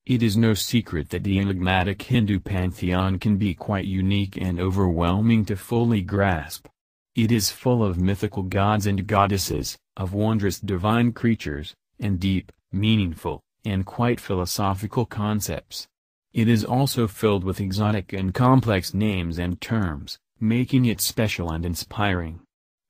It is no secret that the enigmatic Hindu pantheon can be quite unique and overwhelming to fully grasp. It is full of mythical gods and goddesses, of wondrous divine creatures, and deep, meaningful, and quite philosophical concepts. It is also filled with exotic and complex names and terms, making it special and inspiring.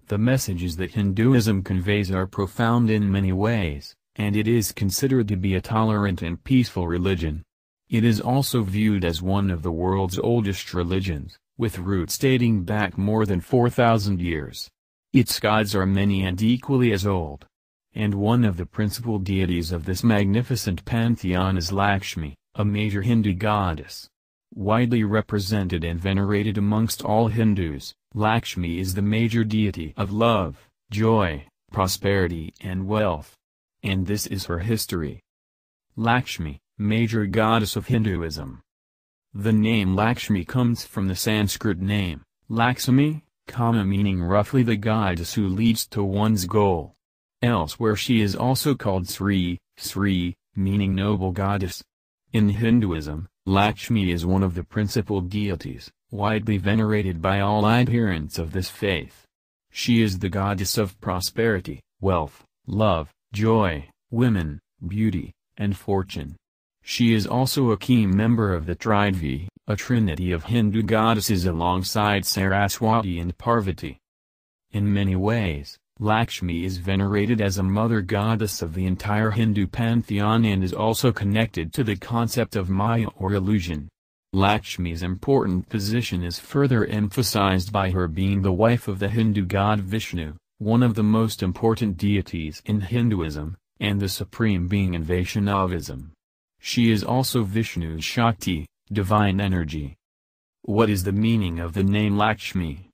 The messages that Hinduism conveys are profound in many ways, and it is considered to be a tolerant and peaceful religion. It is also viewed as one of the world's oldest religions, with roots dating back more than 4,000 years. Its gods are many and equally as old. And one of the principal deities of this magnificent pantheon is Lakshmi, a major Hindu goddess. Widely represented and venerated amongst all Hindus, Lakshmi is the major deity of love, joy, prosperity and wealth. And this is her history. Lakshmi, major goddess of Hinduism. The name Lakshmi comes from the Sanskrit name, Lakshmi, meaning roughly the goddess who leads to one's goal. Elsewhere she is also called Sri, meaning noble goddess. In Hinduism, Lakshmi is one of the principal deities, widely venerated by all adherents of this faith. She is the goddess of prosperity, wealth, love, joy, women, beauty, and fortune. She is also a key member of the Tridvi, a trinity of Hindu goddesses alongside Saraswati and Parvati. In many ways, Lakshmi is venerated as a mother goddess of the entire Hindu pantheon and is also connected to the concept of Maya or illusion. Lakshmi's important position is further emphasized by her being the wife of the Hindu god Vishnu, one of the most important deities in Hinduism, and the supreme being in Vaishnavism. She is also Vishnu's Shakti, divine energy. What is the meaning of the name Lakshmi?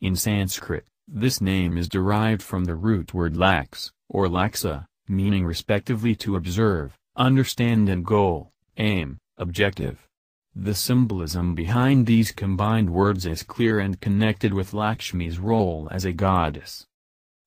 In Sanskrit, this name is derived from the root word laks, or laksa, meaning respectively to observe, understand and goal, aim, objective. The symbolism behind these combined words is clear and connected with Lakshmi's role as a goddess.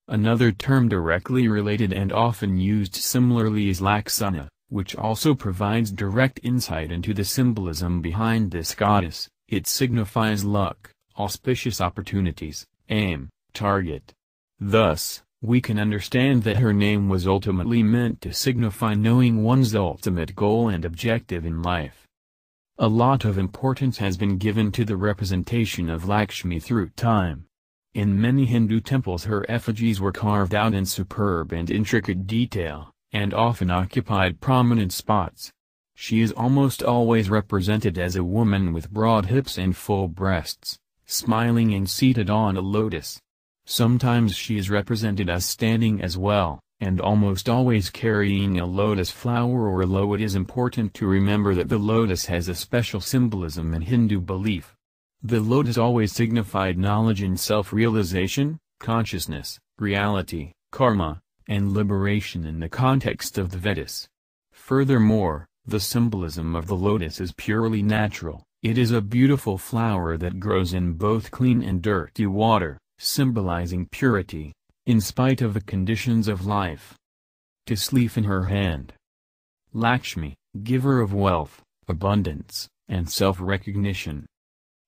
Another term directly related and often used similarly is laksana, which also provides direct insight into the symbolism behind this goddess. It signifies luck, auspicious opportunities, aim, target. Thus, we can understand that her name was ultimately meant to signify knowing one's ultimate goal and objective in life. A lot of importance has been given to the representation of Lakshmi through time. In many Hindu temples her effigies were carved out in superb and intricate detail, and often occupied prominent spots. She is almost always represented as a woman with broad hips and full breasts, smiling and seated on a lotus. Sometimes she is represented as standing as well, and almost always carrying a lotus flower or low. It is important to remember that the lotus has a special symbolism in Hindu belief. The lotus always signified knowledge and self-realization, consciousness, reality, karma, and liberation in the context of the Vedas. Furthermore, the symbolism of the lotus is purely natural. It is a beautiful flower that grows in both clean and dirty water, symbolizing purity, in spite of the conditions of life. To sleeve in her hand. Lakshmi, giver of wealth, abundance, and self-recognition.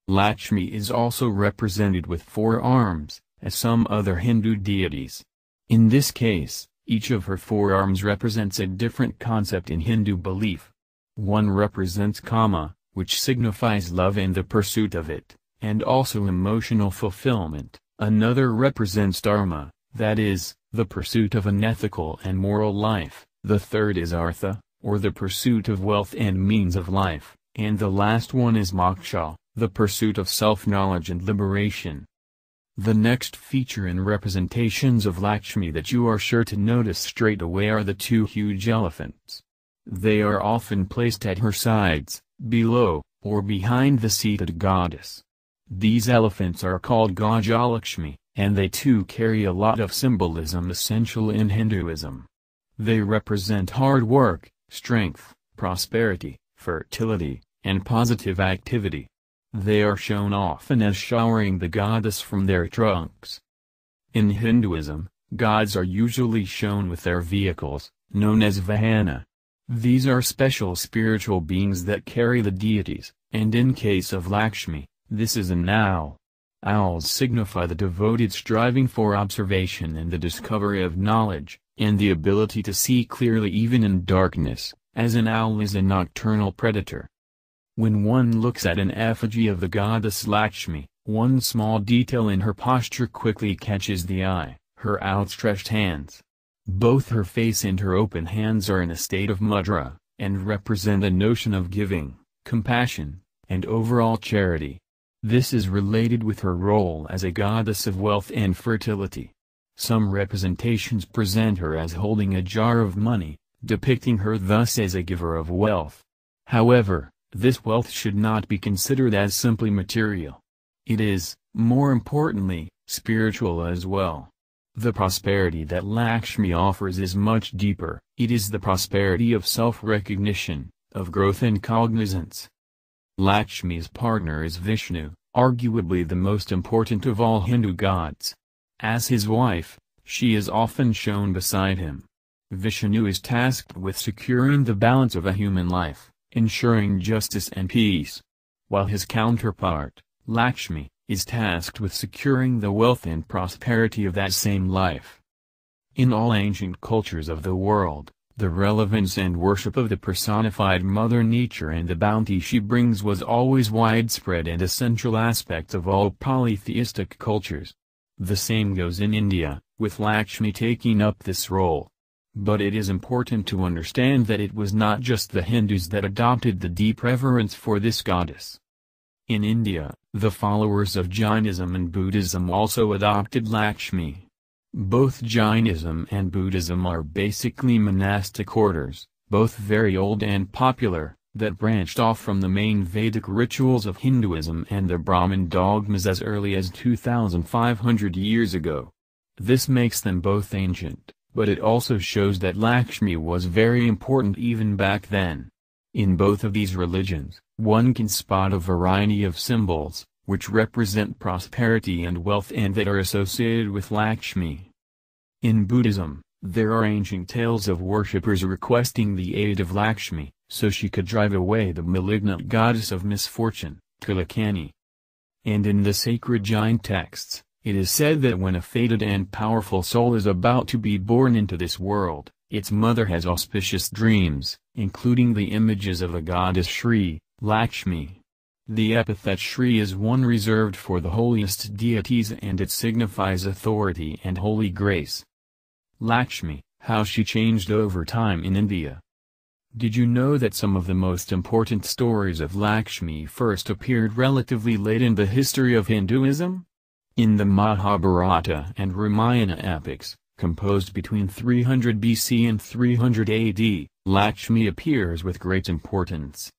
Lakshmi is also represented with 4 arms, as some other Hindu deities. In this case, each of her 4 arms represents a different concept in Hindu belief. One represents Kama, which signifies love and the pursuit of it, and also emotional fulfillment. Another represents Dharma, that is, the pursuit of an ethical and moral life. The third is Artha, or the pursuit of wealth and means of life, and the last one is Moksha, the pursuit of self-knowledge and liberation. The next feature in representations of Lakshmi that you are sure to notice straight away are the 2 huge elephants. They are often placed at her sides, below, or behind the seated goddess. These elephants are called Gajalakshmi, and they too carry a lot of symbolism essential in Hinduism. They represent hard work, strength, prosperity, fertility, and positive activity. They are shown often as showering the goddess from their trunks. In Hinduism, gods are usually shown with their vehicles, known as vahana. These are special spiritual beings that carry the deities, and in case of Lakshmi, this is an owl. Owls signify the devoted striving for observation and the discovery of knowledge, and the ability to see clearly even in darkness, as an owl is a nocturnal predator. When one looks at an effigy of the goddess Lakshmi, one small detail in her posture quickly catches the eye: her outstretched hands. Both her face and her open hands are in a state of mudra, and represent the notion of giving, compassion, and overall charity. This is related with her role as a goddess of wealth and fertility. Some representations present her as holding a jar of money, depicting her thus as a giver of wealth. However, this wealth should not be considered as simply material. It is, more importantly, spiritual as well. The prosperity that Lakshmi offers is much deeper. It is the prosperity of self-recognition, of growth and cognizance. Lakshmi's partner is Vishnu, arguably the most important of all Hindu gods. As his wife, she is often shown beside him. Vishnu is tasked with securing the balance of a human life, ensuring justice and peace. While his counterpart, Lakshmi, is tasked with securing the wealth and prosperity of that same life. In all ancient cultures of the world, the relevance and worship of the personified Mother Nature and the bounty she brings was always widespread and a central aspect of all polytheistic cultures. The same goes in India, with Lakshmi taking up this role. But it is important to understand that it was not just the Hindus that adopted the deep reverence for this goddess. In India, the followers of Jainism and Buddhism also adopted Lakshmi. Both Jainism and Buddhism are basically monastic orders, both very old and popular, that branched off from the main Vedic rituals of Hinduism and the Brahmin dogmas as early as 2,500 years ago. This makes them both ancient, but it also shows that Lakshmi was very important even back then. In both of these religions, one can spot a variety of symbols, which represent prosperity and wealth and that are associated with Lakshmi. In Buddhism, there are ancient tales of worshippers requesting the aid of Lakshmi, so she could drive away the malignant goddess of misfortune, Tilakani. And in the sacred Jain texts, it is said that when a fated and powerful soul is about to be born into this world, its mother has auspicious dreams, including the images of the goddess Shri, Lakshmi. The epithet Shri is one reserved for the holiest deities and it signifies authority and holy grace. Lakshmi, how she changed over time in India. Did you know that some of the most important stories of Lakshmi first appeared relatively late in the history of Hinduism? In the Mahabharata and Ramayana epics, composed between 300 BC and 300 AD, Lakshmi appears with great importance.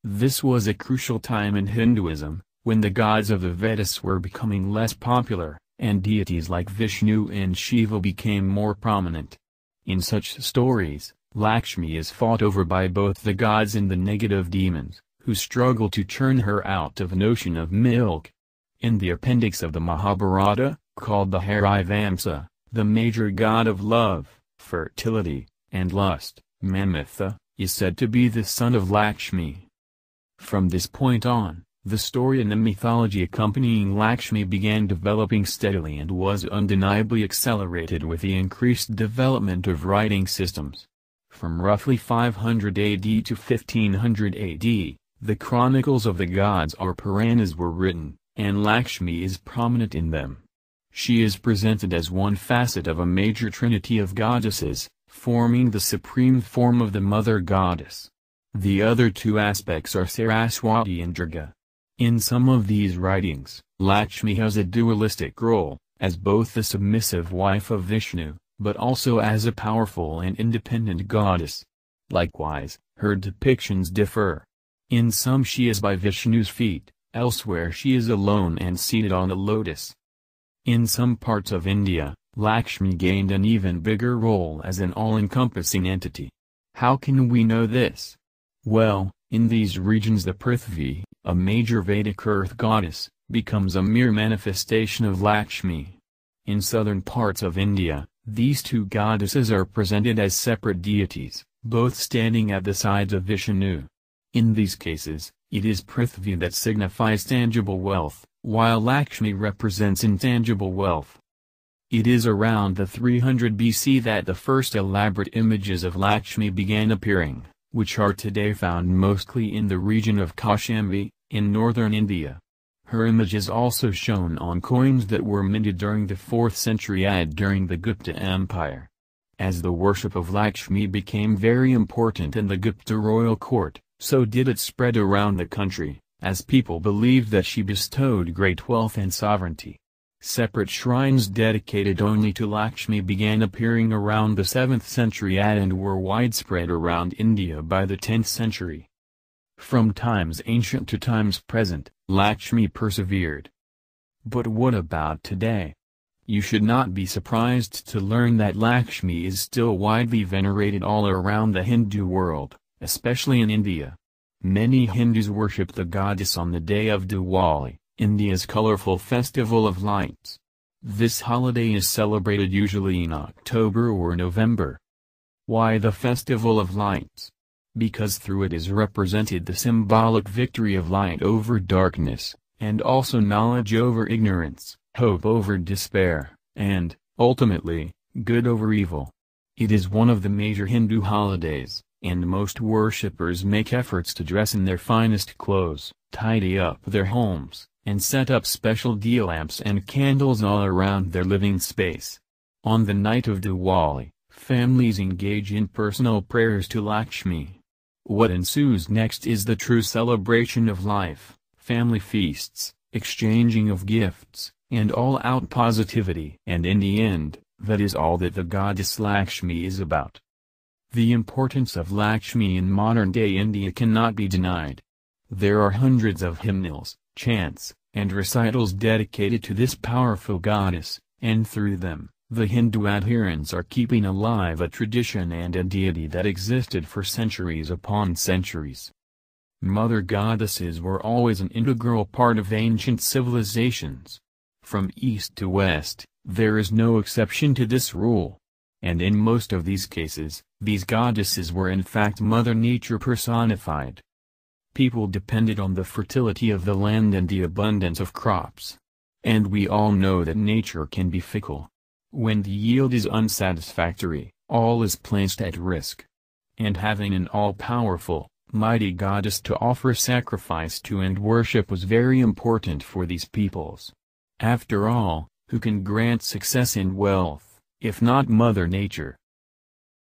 This was a crucial time in Hinduism, when the gods of the Vedas were becoming less popular, and deities like Vishnu and Shiva became more prominent. In such stories, Lakshmi is fought over by both the gods and the negative demons, who struggle to churn her out of an ocean of milk. In the appendix of the Mahabharata, called the Harivamsa, the major god of love, fertility, and lust, Mamitha, is said to be the son of Lakshmi. From this point on, the story and the mythology accompanying Lakshmi began developing steadily and was undeniably accelerated with the increased development of writing systems. From roughly 500 AD to 1500 AD, the chronicles of the gods or Puranas were written, and Lakshmi is prominent in them. She is presented as one facet of a major trinity of goddesses, forming the supreme form of the mother goddess. The other two aspects are Saraswati and Durga. In some of these writings, Lakshmi has a dualistic role, as both the submissive wife of Vishnu, but also as a powerful and independent goddess. Likewise, her depictions differ. In some she is by Vishnu's feet, elsewhere she is alone and seated on a lotus. In some parts of India, Lakshmi gained an even bigger role as an all-encompassing entity. How can we know this? Well, in these regions the Prithvi, a major Vedic earth goddess, becomes a mere manifestation of Lakshmi. In southern parts of India, these two goddesses are presented as separate deities, both standing at the sides of Vishnu. In these cases, it is Prithvi that signifies tangible wealth, while Lakshmi represents intangible wealth. It is around the 300 BC that the first elaborate images of Lakshmi began appearing, which are today found mostly in the region of Kaushambi, in northern India. Her image is also shown on coins that were minted during the 4th century AD during the Gupta Empire. As the worship of Lakshmi became very important in the Gupta royal court, so did it spread around the country, as people believed that she bestowed great wealth and sovereignty. Separate shrines dedicated only to Lakshmi began appearing around the 7th century AD and were widespread around India by the 10th century. From times ancient to times present, Lakshmi persevered. But what about today? You should not be surprised to learn that Lakshmi is still widely venerated all around the Hindu world, especially in India. Many Hindus worship the goddess on the day of Diwali, India's colorful festival of lights. This holiday is celebrated usually in October or November. Why the festival of lights? Because through it is represented the symbolic victory of light over darkness, and also knowledge over ignorance, hope over despair, and, ultimately, good over evil. It is one of the major Hindu holidays, and most worshippers make efforts to dress in their finest clothes, tidy up their homes, and set up special tea lamps and candles all around their living space. On the night of Diwali, families engage in personal prayers to Lakshmi. What ensues next is the true celebration of life, family feasts, exchanging of gifts, and all-out positivity. And in the end, that is all that the goddess Lakshmi is about. The importance of Lakshmi in modern-day India cannot be denied. There are hundreds of hymnals, chants, and recitals dedicated to this powerful goddess, and through them, the Hindu adherents are keeping alive a tradition and a deity that existed for centuries upon centuries. Mother goddesses were always an integral part of ancient civilizations. From east to west, there is no exception to this rule. And in most of these cases, these goddesses were in fact Mother Nature personified. People depended on the fertility of the land and the abundance of crops. And we all know that nature can be fickle. When the yield is unsatisfactory, all is placed at risk. And having an all-powerful, mighty goddess to offer sacrifice to and worship was very important for these peoples. After all, who can grant success and wealth, if not Mother Nature?